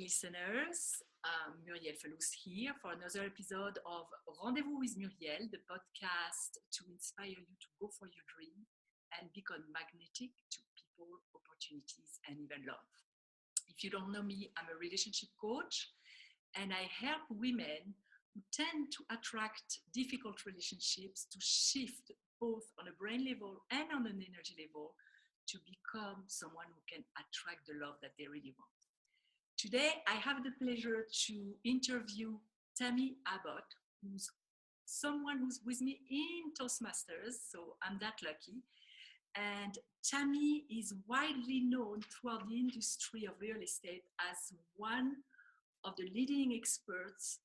listeners. Murielle here for another episode of Rendezvous with Murielle, the podcast to inspire you to go for your dream and become magnetic to people, opportunities, and even love. If you don't know me, I'm a relationship coach, and I help women who tend to attract difficult relationships to shift both on a brain level and on an energy level to become someone who can attract the love that they really want. Today, I have the pleasure to interview Tammy Abbott, who's someone who's with me in Toastmasters, so I'm that lucky. And Tammy is widely known throughout the industry of real estate as one of the leading experts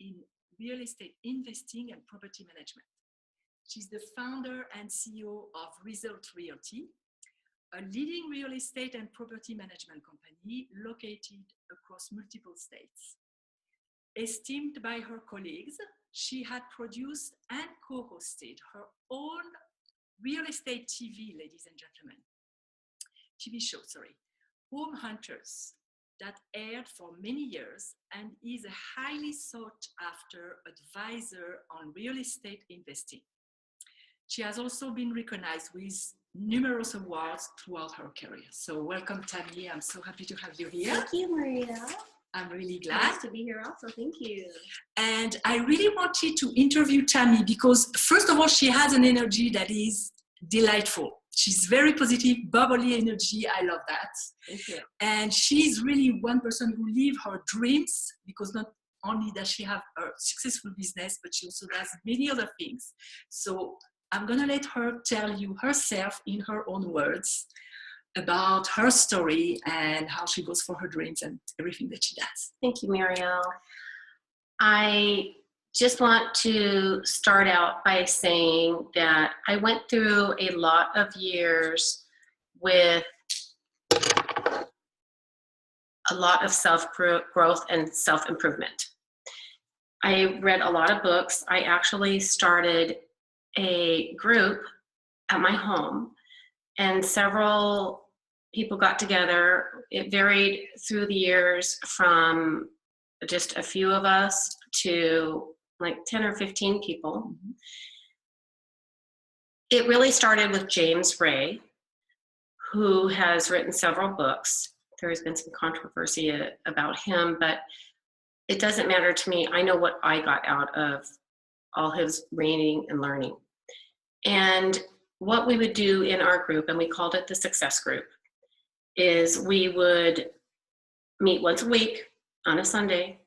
in real estate investing and property management. She's the founder and CEO of Results Realty, a leading real estate and property management company located across multiple states. Esteemed by her colleagues, she had produced and co-hosted her own real estate TV, ladies and gentlemen, TV show, Home Hunters, that aired for many years and is a highly sought after advisor on real estate investing. She has also been recognized with numerous awards throughout her career. So welcome, Tammy. I'm so happy to have you here. Thank you, Murielle. I'm really glad. Nice to be here also. Thank you. And I really wanted to interview Tammy because, first of all, she has an energy that is delightful. She's very positive, bubbly energy. I love that. Thank you. And she's really one person who lives her dreams, because not only does she have a successful business, but she also does many other things. So I'm going to let her tell you herself in her own words about her story and how she goes for her dreams and everything that she does. Thank you, Murielle. I just want to start out by saying that I went through a lot of years with a lot of self-growth and self-improvement. I read a lot of books. I actually started a group at my home, and several people got together. It varied through the years from just a few of us to like 10 or 15 people. Mm-hmm. It really started with James Ray, who has written several books. There has been some controversy about him, but it doesn't matter to me. I know what I got out of all his reading and learning. And what we would do in our group, and we called it the Success Group, is we would meet once a week on a Sunday,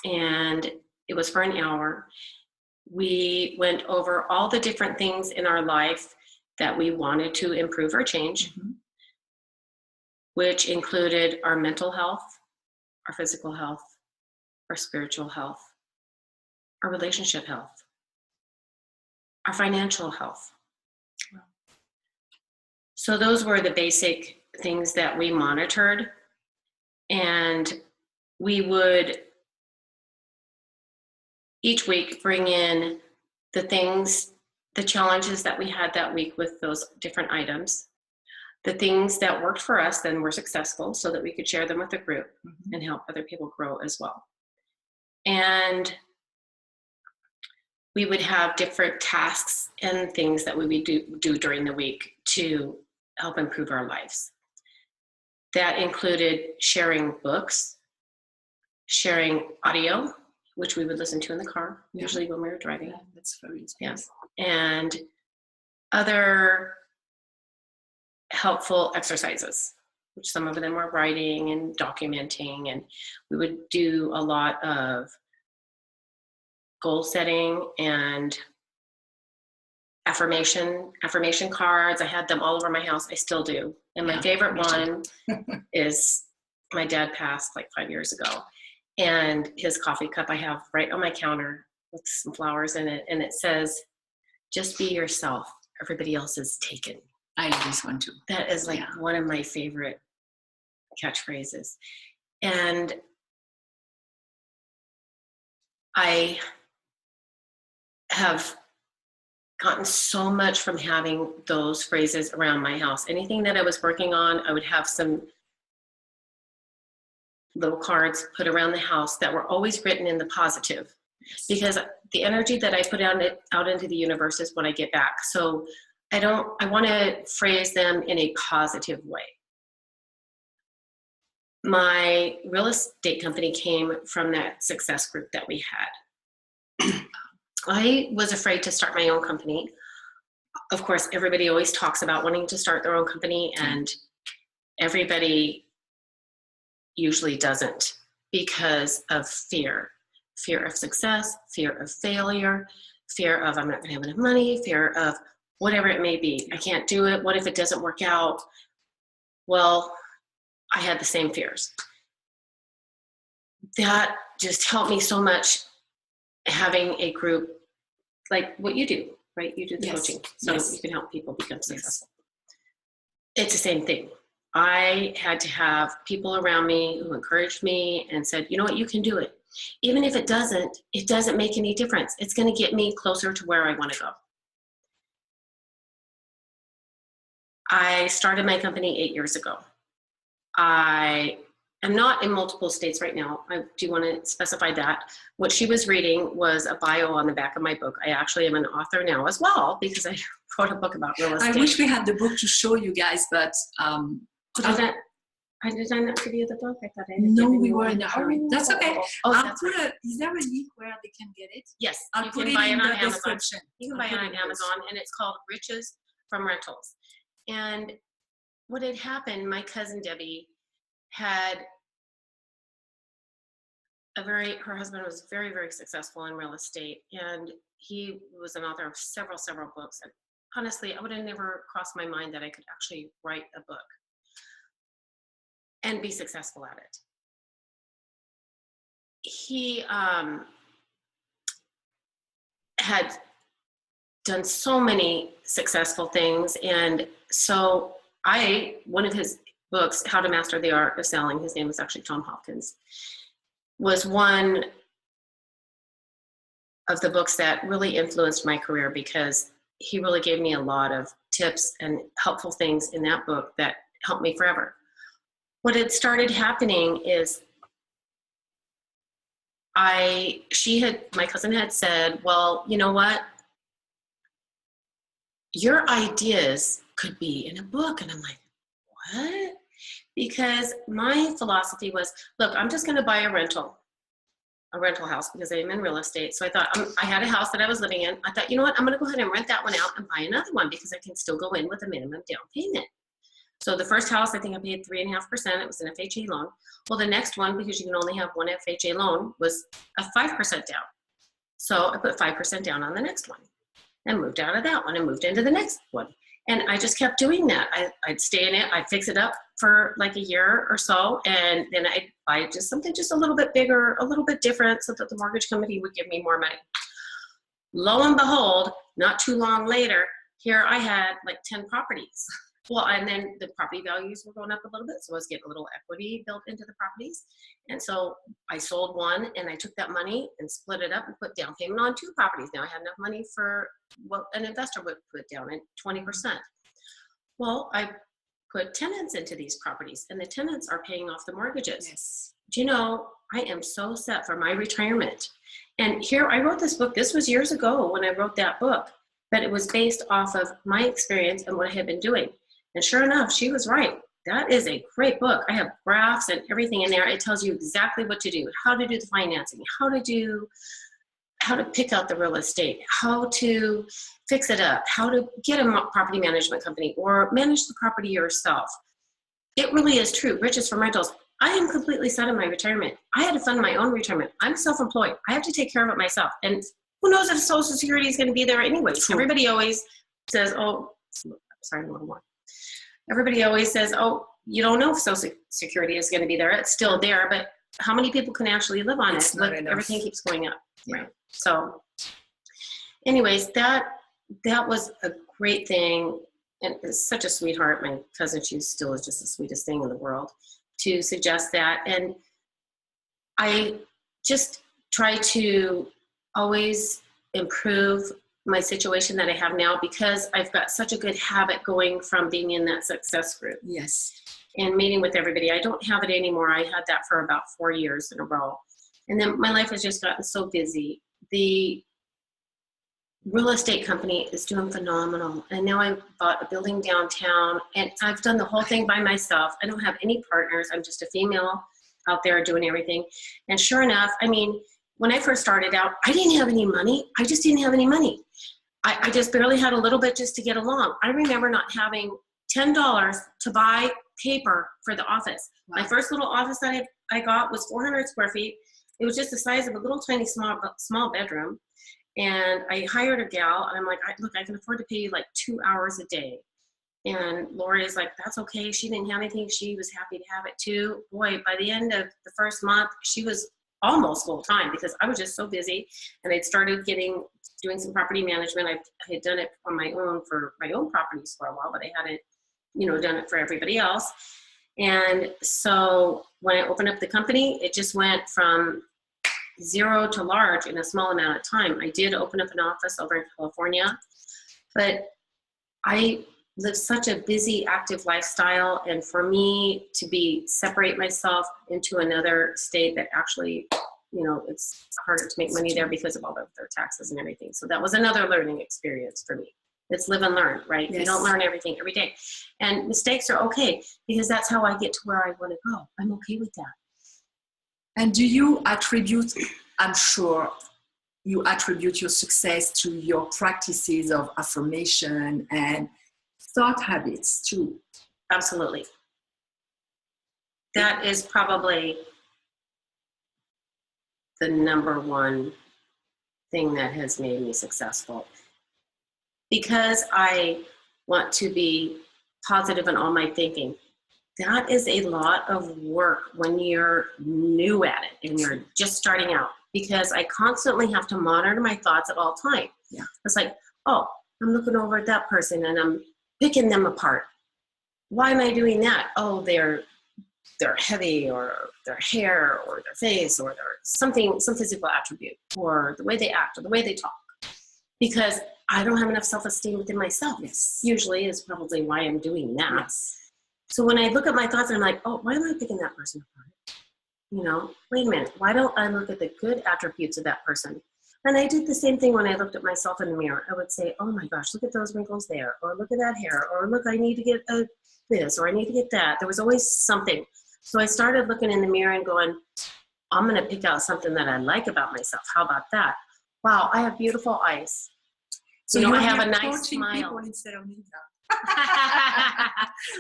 and it was for an hour. We went over all the different things in our life that we wanted to improve or change, mm-hmm. which included our mental health, our physical health, our spiritual health, our relationship health, our financial health. So those were the basic things that we monitored, and we would each week bring in the things, the challenges that we had that week with those different items, the things that worked for us then were successful so that we could share them with the group, mm-hmm. and help other people grow as well. And we would have different tasks and things that we would do during the week to help improve our lives. That included sharing books, sharing audio, which we would listen to in the car, usually when we were driving. Yeah, that's very inspiring. Yes. And other helpful exercises, which some of them were writing and documenting, and we would do a lot of goal setting and affirmation cards. I had them all over my house. I still do. And my favorite one is, my dad passed like 5 years ago, and his coffee cup I have right on my counter with some flowers in it, and it says, "Just be yourself. Everybody else is taken." I love this one too. That is like one of my favorite catchphrases. And I have gotten so much from having those phrases around my house. Anything that I was working on, I would have some little cards put around the house that were always written in the positive, because the energy that I put out into the universe is what I get back. So I want to phrase them in a positive way. My real estate company came from that success group that we had. I was afraid to start my own company. Of course, everybody always talks about wanting to start their own company, and everybody usually doesn't because of fear of success, fear of failure, fear of I'm not going to have enough money, fear of whatever it may be. I can't do it. What if it doesn't work out? Well, I had the same fears. That just helped me so much, having a group like what you do, right? You do the coaching, so you can help people become successful. It's the same thing. I had to have people around me who encouraged me and said, you know what, you can do it. Even if it doesn't make any difference. It's going to get me closer to where I want to go. I started my company 8 years ago. I am not in multiple states right now. I do want to specify that. What she was reading was a bio on the back of my book. I actually am an author now as well, because I wrote a book about real estate. I wish we had the book to show you guys, but I did not give you the book. I thought I had no, we were in a hurry. That's okay. That's is there a link where they can get it? Yes, I'll put it in the description. You can buy it on Amazon, and it's called Riches from Rentals. And what had happened, my cousin Debbie had her husband was very, very successful in real estate, and he was an author of several books. And honestly, I would have never crossed my mind that I could actually write a book and be successful at it. He had done so many successful things, and so one of his books, How to Master the Art of Selling, his name is actually Tom Hopkins, was one of the books that really influenced my career, because he really gave me a lot of tips and helpful things in that book that helped me forever. What had started happening is my cousin had said, well, you know what? Your ideas could be in a book. And I'm like, what? Because my philosophy was, look, I'm just going to buy a rental house, because I'm in real estate. So I thought, I had a house that I was living in. I thought, you know what? I'm going to go ahead and rent that one out and buy another one, because I can still go in with a minimum down payment. So the first house, I think I paid 3.5%. It was an FHA loan. Well, the next one, because you can only have one FHA loan, was a 5% down. So I put 5% down on the next one and moved out of that one and moved into the next one. And I just kept doing that. I'd stay in it. I'd fix it up for like a year or so. And then I'd buy just something just a little bit bigger, a little bit different, so that the mortgage company would give me more money. Lo and behold, not too long later, here I had like 10 properties. Well, and then the property values were going up a little bit, so I was getting a little equity built into the properties. And so I sold one, and I took that money and split it up and put down payment on 2 properties. Now I had enough money for what an investor would put down at 20%. Well, I put tenants into these properties, and the tenants are paying off the mortgages. Yes. Do you know, I am so set for my retirement. And here I wrote this book. This was years ago when I wrote that book, but it was based off of my experience and what I had been doing. And sure enough, she was right. That is a great book. I have graphs and everything in there. It tells you exactly what to do, how to do the financing, how to pick out the real estate, how to fix it up, how to get a property management company or manage the property yourself. It really is true. Riches from Rentals. I am completely set in my retirement. I had to fund my own retirement. I'm self-employed. I have to take care of it myself. And who knows if Social Security is going to be there anyway. Everybody always says, oh, sorry, a little more. Everybody always says, oh, you don't know if Social Security is going to be there. It's still there, but how many people can actually live on it? Everything keeps going up. Yeah. Right. So anyways, that was a great thing. And it's such a sweetheart. My cousin, she still is just the sweetest thing in the world to suggest that. And I just try to always improve my situation that I have now, because I've got such a good habit going from being in that success group. Yes. and meeting with everybody. I don't have it anymore. I had that for about 4 years in a row. And then my life has just gotten so busy. The real estate company is doing phenomenal. And now I bought a building downtown, and I've done the whole thing by myself. I don't have any partners. I'm just a female out there doing everything. And sure enough, I mean, when I first started out, I didn't have any money. I just didn't have any money. I just barely had a little bit just to get along. I remember not having $10 to buy paper for the office. Wow. My first little office that I got was 400 square feet. It was just the size of a little tiny small bedroom. And I hired a gal, and I'm like, look, I can afford to pay you like 2 hours a day. And Lori is like, that's okay. She didn't have anything. She was happy to have it too. Boy, by the end of the first month, she was almost full time because I was just so busy. And I'd started doing some property management. I had done it on my own for my own properties for a while, but I hadn't, done it for everybody else. And so when I opened up the company, it just went from zero to large in a small amount of time. I did open up an office over in California, but I live such a busy, active lifestyle. And for me to separate myself into another state that actually, it's harder to make money there because of all of their taxes and everything. So that was another learning experience for me. It's live and learn, right? Yes. You don't learn everything every day. And mistakes are okay because that's how I get to where I want to go. I'm okay with that. And do you attribute, I'm sure you attribute your success to your practices of affirmation and thought habits too? Absolutely. That is probably the number one thing that has made me successful. Because I want to be positive in all my thinking. That is a lot of work when you're new at it and you're just starting out, because I constantly have to monitor my thoughts at all times. Yeah. It's like, oh, I'm looking over at that person and I'm picking them apart. Why am I doing that? Oh, they're heavy, or their hair, or their face, or their some physical attribute, or the way they act, or the way they talk. Because I don't have enough self-esteem within myself. Yes. Usually is probably why I'm doing that. Yes. So when I look at my thoughts, I'm like, oh, why am I picking that person apart? Wait a minute. Why don't I look at the good attributes of that person? And I did the same thing when I looked at myself in the mirror. I would say, oh my gosh, look at those wrinkles there, or look at that hair, or look, I need to get this, or I need to get that. There was always something. So I started looking in the mirror and going, I'm going to pick out something that I like about myself. How about that? Wow, I have beautiful eyes. So you I have a nice smile. People instead of me now.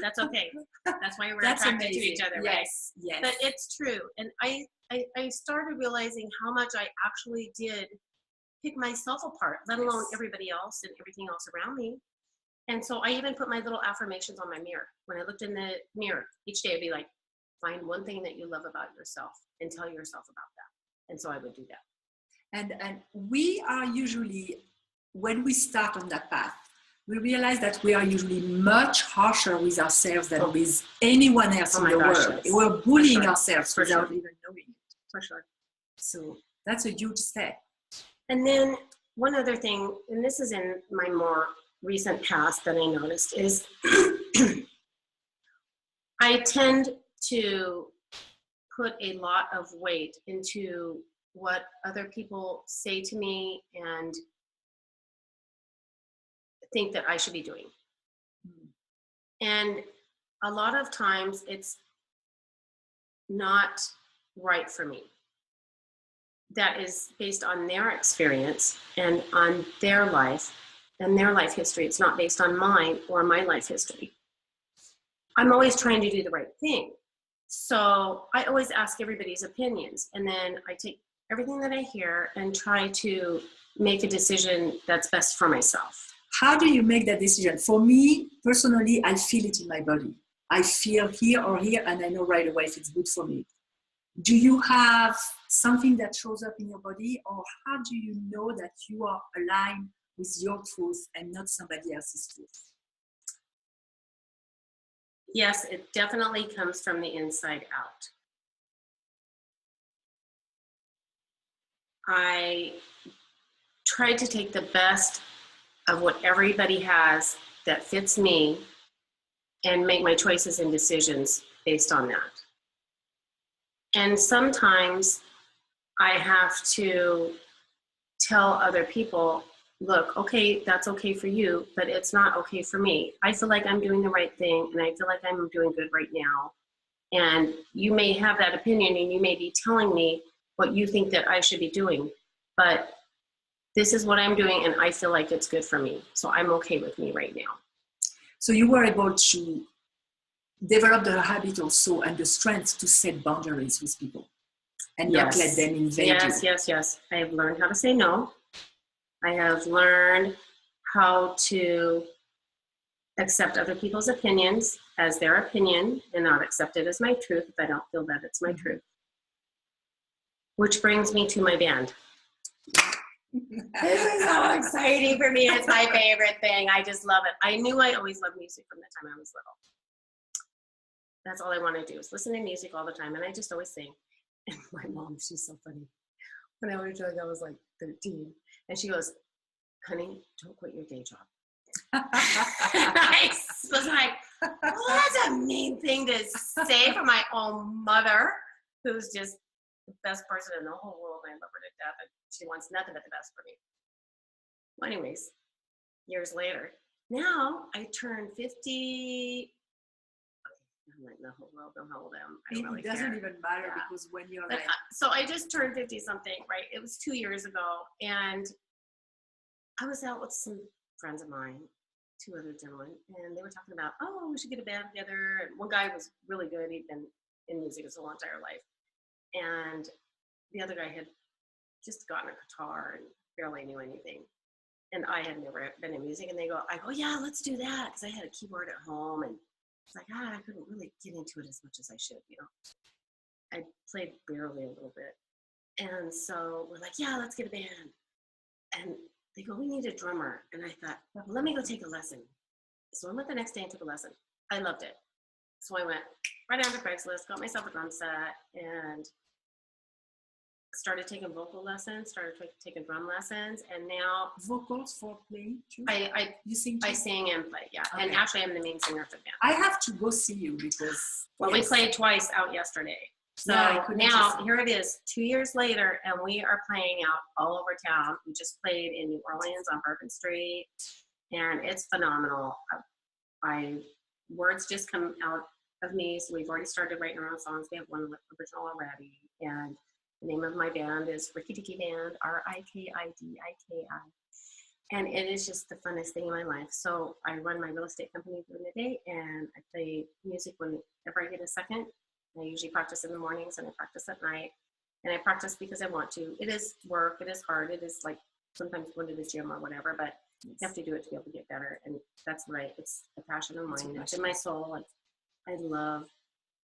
That's okay. That's why we're attracted to each other, right? Yes, yes. But it's true. And I started realizing how much I actually did pick myself apart, let alone everybody else and everything else around me. And so I even put my little affirmations on my mirror. When I looked in the mirror, each day I'd be like, find one thing that you love about yourself and tell yourself about that. And so I would do that. And we are usually, when we start on that path, we realize that we are usually much harsher with ourselves than with anyone else in the world. Yes. We're bullying ourselves without even knowing it. For sure. So that's a huge step. And then one other thing, and this is in my more recent past that I noticed, is I tend to put a lot of weight into what other people say to me and think that I should be doing. And a lot of times it's not right for me. That is based on their experience and on their life and their life history. It's not based on mine or my life history. I'm always trying to do the right thing. So I always ask everybody's opinions, and then I take everything that I hear and try to make a decision that's best for myself. How do you make that decision? For me, personally, I feel it in my body. I feel here or here, and I know right away if it's good for me. Do you have something that shows up in your body, or how do you know that you are aligned with your truth and not somebody else's truth? Yes, it definitely comes from the inside out. I try to take the best of what everybody has that fits me and make my choices and decisions based on that. And sometimes I have to tell other people, look, okay, that's okay for you, but it's not okay for me. I feel like I'm doing the right thing, and I feel like I'm doing good right now. And you may have that opinion, and you may be telling me what you think that I should be doing, but this is what I'm doing, and I feel like it's good for me. So I'm okay with me right now. So you were able to develop the habit also and the strength to set boundaries with people and not let them invade you. Yes. I have learned how to say no. I have learned how to accept other people's opinions as their opinion and not accept it as my truth if I don't feel that it's my truth. Which brings me to my band. This is so exciting for me. It's my favorite thing. I just love it. I knew I always loved music from the time I was little. That's all I want to do is listen to music all the time. And I just always sing. And my mom, she's so funny. When I was young, I was like 13. And she goes, honey, don't quit your day job. I was like, well, that's a mean thing to say for my own mother, who's just the best person in the whole world. I love her to death, and she wants nothing but the best for me. Well, anyways, years later, now I turned 50. I'm letting the whole world know how old I am. I don't really doesn't care. even matter because when you're but, so I just turned 50 something, right? It was 2 years ago, and I was out with some friends of mine, 2 other gentlemen, and they were talking about, oh, we should get a band together. And one guy was really good. He'd been in music his whole entire life. And the other guy had just gotten a guitar and barely knew anything. And I had never been in music. And I go, yeah, let's do that. Because I had a keyboard at home. And it's like, I couldn't really get into it as much as I should, I played barely a little bit. And so we're like, yeah, let's get a band. And they go, we need a drummer. And I thought, well, let me go take a lesson. So I went the next day and took a lesson. I loved it. So I went right on to Craigslist, got myself a drum set, and started taking vocal lessons, started taking drum lessons, and now vocals for playing too. You sing? I sing and play, yeah. Okay. And actually, I'm the main singer of the band. I have to go see you because we played twice out yesterday. So now here it is, 2 years later, and we are playing out all over town. We just played in New Orleans on Bourbon Street, and it's phenomenal. Words just come out of me, so we've already started writing our own songs. We have one original already, and the name of my band is Rikki Tikki Band, Rikidiki. And it is just the funnest thing in my life. So I run my real estate company during the day, and I play music whenever I get a second. I usually practice in the mornings, and I practice at night. And I practice because I want to. It is work. It is hard. It is like sometimes going to the gym or whatever, but you have to do it to be able to get better. And that's right. It's a passion of mine. It's in my soul. I love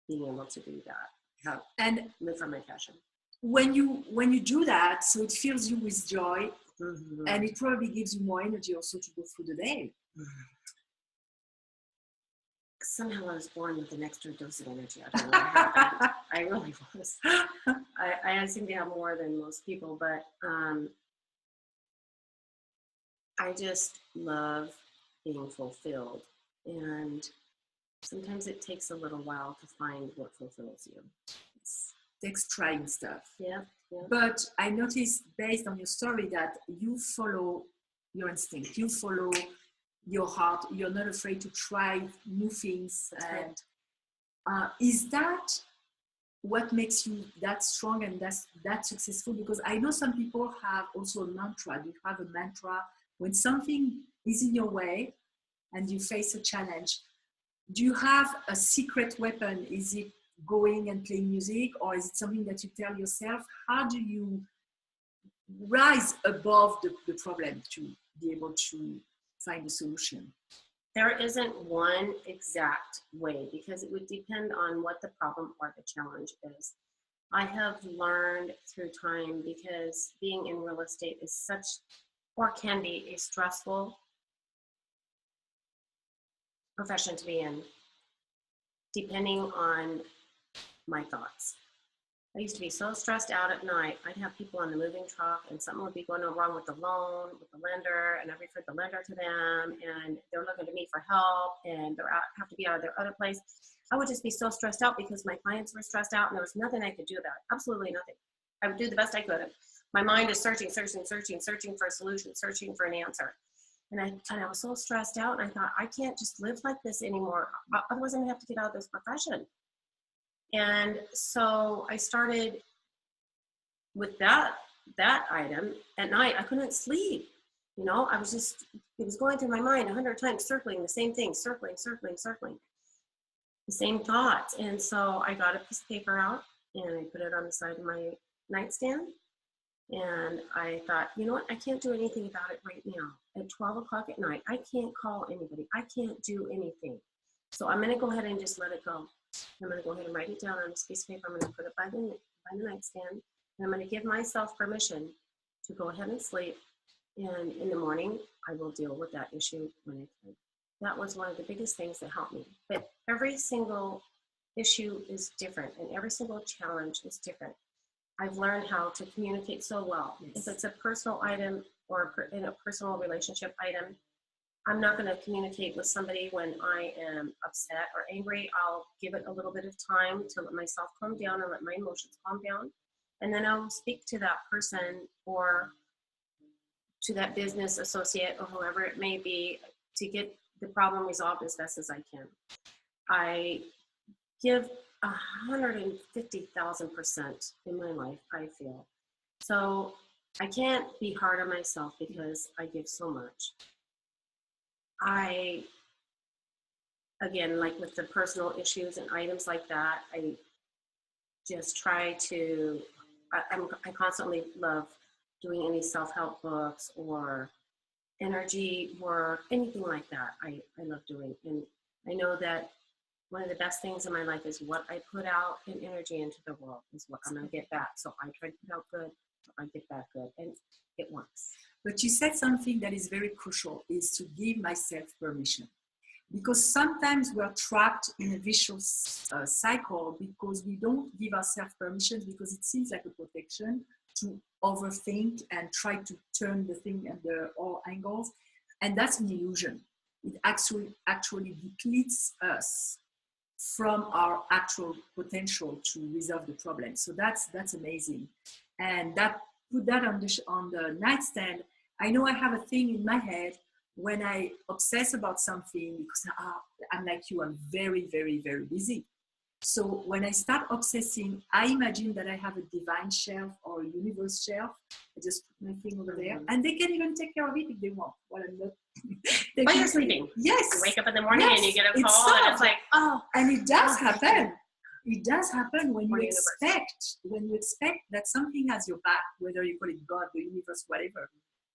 being able to do that. Yeah. And live for my passion. When you do that, so it fills you with joy, and it probably gives you more energy also to go through the day. Somehow I was born with an extra dose of energy. I don't know what happened. I really was. I seem to have more than most people, but I just love being fulfilled. And sometimes it takes a little while to find what fulfills you. It takes trying stuff. Yeah. But I noticed based on your story that you follow your instinct. You follow your heart. You're not afraid to try new things. And is that what makes you that strong and that successful? Because I know some people have also a mantra. You have a mantra when something is in your way and you face a challenge. Do you have a secret weapon? Is it going and playing music, or is it something that you tell yourself? How do you rise above the problem to be able to find a solution? There isn't one exact way because it would depend on what the problem or the challenge is. I have learned through time, because being in real estate is such, or can be, a stressful profession to be in, depending on my thoughts. I used to be so stressed out at night. I'd have people on the moving truck and something would be going wrong with the loan, with the lender, and I referred the lender to them and they're looking to me for help and have to be out of their other place. I would just be so stressed out because my clients were stressed out and there was nothing I could do about it. Absolutely nothing. I would do the best I could. My mind is searching for a solution, searching for an answer. And I was so stressed out and I thought, I can't just live like this anymore. Otherwise I'm gonna have to get out of this profession. And so I started with that item at night. I couldn't sleep. You know, it was going through my mind 100 times, circling the same thing, circling, the same thoughts. And so I got a piece of paper out and I put it on the side of my nightstand. And I thought, you know what? I can't do anything about it right now. At 12 o'clock at night, I can't call anybody. I can't do anything. So I'm going to go ahead and just let it go. I'm going to go ahead and write it down on this piece of paper. I'm going to put it by the nightstand. And I'm going to give myself permission to go ahead and sleep. And in the morning, I will deal with that issue when I can. That was one of the biggest things that helped me. But every single issue is different and every single challenge is different. I've learned how to communicate so well. Yes. If it's a personal item or in a personal relationship item, I'm not going to communicate with somebody when I am upset or angry. I'll give it a little bit of time to let myself calm down and let my emotions calm down. And then I'll speak to that person or to that business associate or whoever it may be to get the problem resolved as best as I can. I give 150,000% in my life, I feel. So I can't be hard on myself because I give so much. Again, like with the personal issues and items like that, I just try to, I constantly love doing any self-help books or energy work, anything like that. I love doing. And I know that one of the best things in my life is what I put out in energy into the world is what I'm going to get back. So I try to put out good, so I get back good, and it works. But you said something that is very crucial, is to give myself permission. Because sometimes we're trapped in a vicious cycle because we don't give ourselves permission because it seems like a protection to overthink and try to turn the thing under all angles. And that's an illusion. It actually depletes us from our actual potential to resolve the problem. So that's amazing. And that put that on the nightstand. I know I have a thing in my head when I obsess about something because I'm like you, I'm very, very, very busy. So when I start obsessing, I imagine that I have a divine shelf or a universe shelf. I just put my thing over there, and they can even take care of it if they want. Well, I'm not. While you're sleeping. Yes. You wake up in the morning and you get a call, and it's like, and it does happen. It does happen when you expect that something has your back, whether you call it God, the universe, whatever.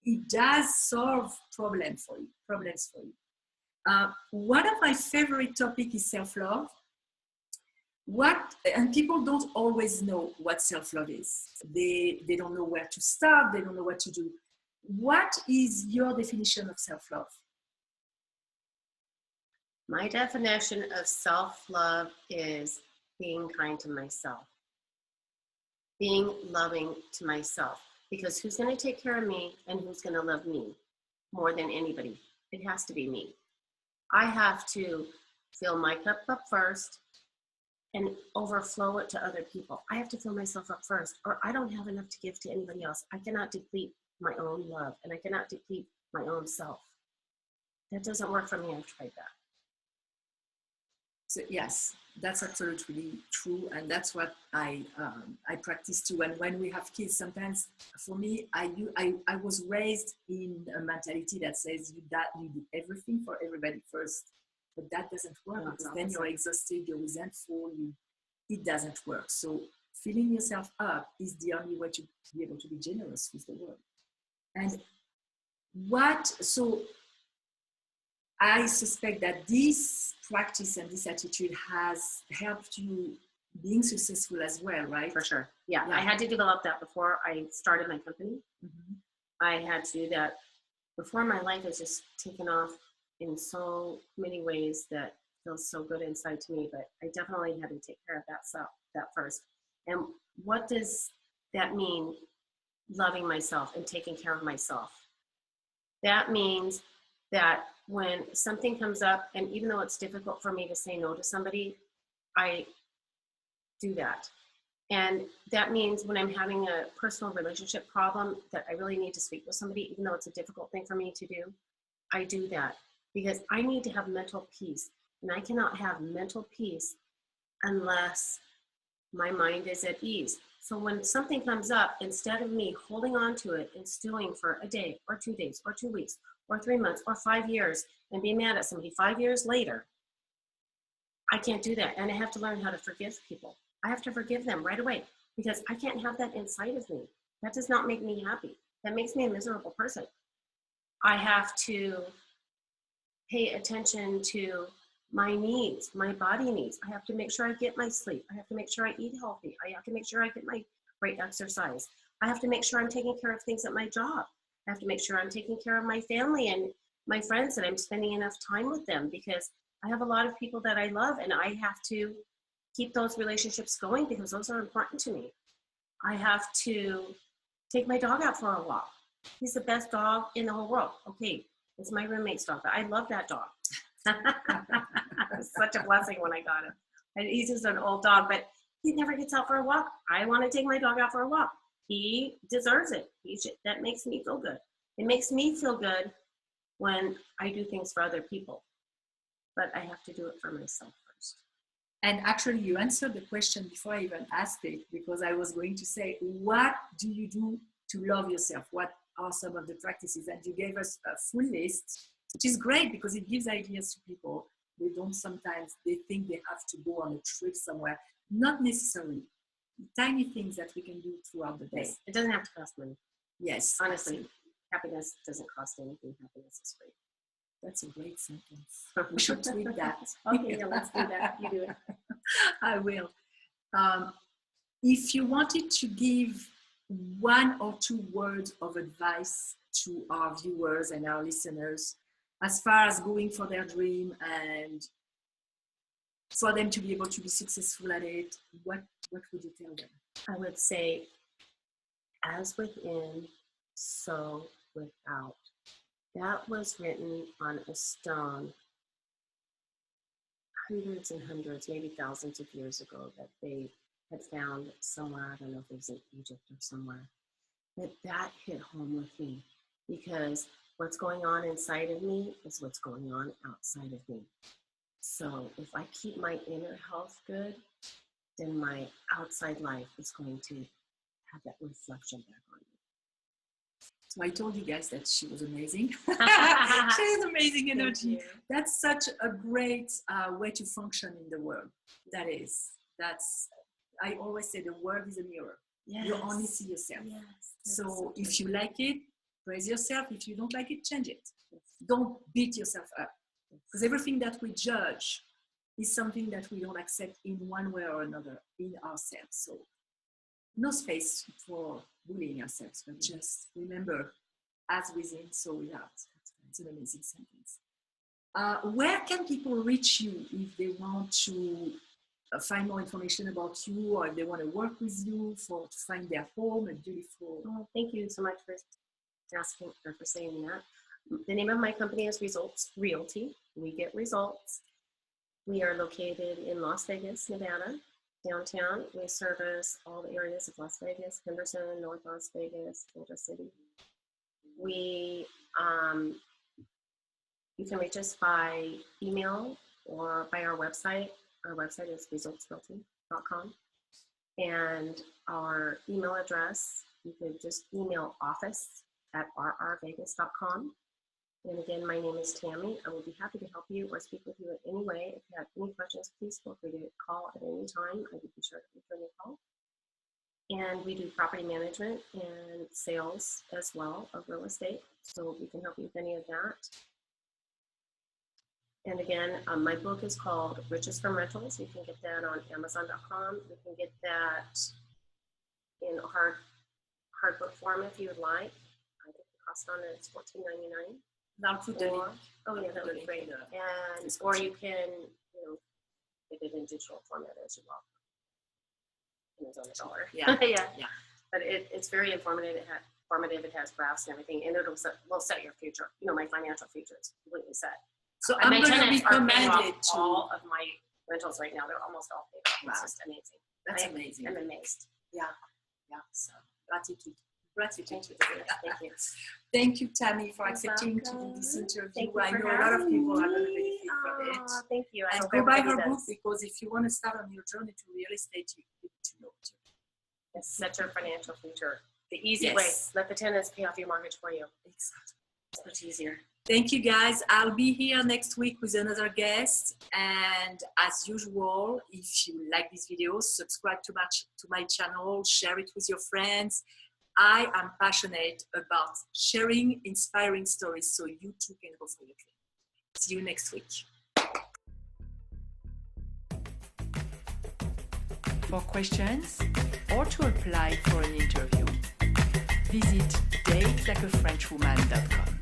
It does solve problems for you. One of my favorite topics is self-love. And people don't always know what self-love is. They don't know where to start. They don't know what to do. What is your definition of self-love? My definition of self-love is being kind to myself, being loving to myself. Because who's going to take care of me and who's going to love me more than anybody? It has to be me. I have to fill my cup up first and overflow it to other people. I have to fill myself up first, or I don't have enough to give to anybody else. I cannot deplete my own love, and I cannot deplete my own self. That doesn't work for me. I've tried that. So yes, that's absolutely true, and that's what I practice too. And when we have kids, sometimes for me, I was raised in a mentality that says you do everything for everybody first, but that doesn't work because then you're exhausted, you're resentful, it doesn't work. So filling yourself up is the only way to be able to be generous with the world. And so I suspect that this practice and this attitude has helped you being successful as well, right? For sure. Yeah. I had to develop that before I started my company. Mm-hmm. I had to do that before. My life has just taken off in so many ways that feels so good inside to me, but I definitely had to take care of that first. And what does that mean, loving myself and taking care of myself? That means that when something comes up, and even though it's difficult for me to say no to somebody, I do that. And that means when I'm having a personal relationship problem that I really need to speak with somebody, even though it's a difficult thing for me to do, I do that because I need to have mental peace. And I cannot have mental peace unless my mind is at ease. So when something comes up, instead of me holding on to it and stewing for a day or 2 days or 2 weeks or 3 months or 5 years and be mad at somebody 5 years later, I can't do that. And I have to learn how to forgive people. I have to forgive them right away because I can't have that inside of me. That does not make me happy. That makes me a miserable person. I have to pay attention to my needs, my body needs. I have to make sure I get my sleep. I have to make sure I eat healthy. I have to make sure I get my right exercise. I have to make sure I'm taking care of things at my job. I have to make sure I'm taking care of my family and my friends, and I'm spending enough time with them because I have a lot of people that I love, and I have to keep those relationships going because those are important to me. I have to take my dog out for a walk. He's the best dog in the whole world. Okay, it's my roommate's dog, but I love that dog. It's such a blessing when I got him. And he's just an old dog, but he never gets out for a walk. I want to take my dog out for a walk. He deserves it. That makes me feel good. It makes me feel good when I do things for other people, but I have to do it for myself first. And actually, you answered the question before I even asked it, because I was going to say, what do you do to love yourself? What are some of the practices? And you gave us a full list, which is great because it gives ideas to people. They think they have to go on a trip somewhere. Not necessarily. Tiny things that we can do throughout the day. Yes, it doesn't have to cost money. Yes. Honestly, happiness doesn't cost anything. Happiness is free. That's a great sentence. We should tweet that. Okay, yeah, let's do that. You do it. I will. If you wanted to give 1 or 2 words of advice to our viewers and our listeners, as far as going for their dream and for them to be able to be successful at it, what would you tell them? I would say, as within, so without. That was written on a stone hundreds and hundreds, maybe thousands of years ago that they had found somewhere. I don't know if it was in Egypt or somewhere. But that hit home with me because what's going on inside of me is what's going on outside of me. So if I keep my inner health good, then my outside life is going to have that reflection back on me. So I told you guys that she was amazing. She has amazing energy. That's such a great way to function in the world. I always say the world is a mirror. Yes. You only see yourself. Yes. So if you like it, praise yourself. If you don't like it, change it. Yes. Don't beat yourself up. Because everything that we judge is something that we don't accept in one way or another in ourselves. So no space for bullying ourselves, but just remember, as within, so without. It's an amazing sentence. Where can people reach you if they want to find more information about you, or if they want to work with you to find their home and beautiful? Oh, thank you so much for asking or for saying that. The name of my company is Results Realty. We get results. We are located in Las Vegas, Nevada, downtown. We service all the areas of Las Vegas, Henderson, North Las Vegas, Boulder City. You can reach us by email or by our website. Our website is resultsrealty.com. And our email address, you could just email office@rrvegas.com. And again, my name is Tammy. I will be happy to help you or speak with you in any way. If you have any questions, please feel free to call at any time. I would be sure to return your call. And we do property management and sales as well of real estate. So we can help you with any of that. And again, my book is called Riches from Rentals. You can get that on Amazon.com. You can get that in hard book form if you would like. I think the cost on it is $14.99. I'll put the link. Oh yeah, that would be great. And or you can, get it in digital format as well. pennies on the dollar. Yeah. Yeah. But it's very informative. It has graphs and everything, and will set your future. My financial future is completely set. So And I'm my going to tenants are paying recommend off it to. all of my rentals right now. They're almost all paid off. Wow. It's just amazing. That's amazing. I'm amazed. Yeah. So gratitude. Thank you. Thank you. Thank you, Tammy, for You're accepting to do welcome. this interview. Thank you I for know a lot of having people are me. going to benefit from it. Aw, thank you. I And hope go buy everybody her book, does. because if you want to start on your journey to real estate, you need to know it. Yes, set your financial future. The easy Yes. way. Let the tenants pay off your mortgage for you. Exactly. It's much easier. Thank you, guys. I'll be here next week with another guest. And as usual, if you like this video, subscribe to my channel, share it with your friends. I am passionate about sharing inspiring stories so you too can go for your dream. See you next week. For questions or to apply for an interview, visit datelikeafrenchwoman.com.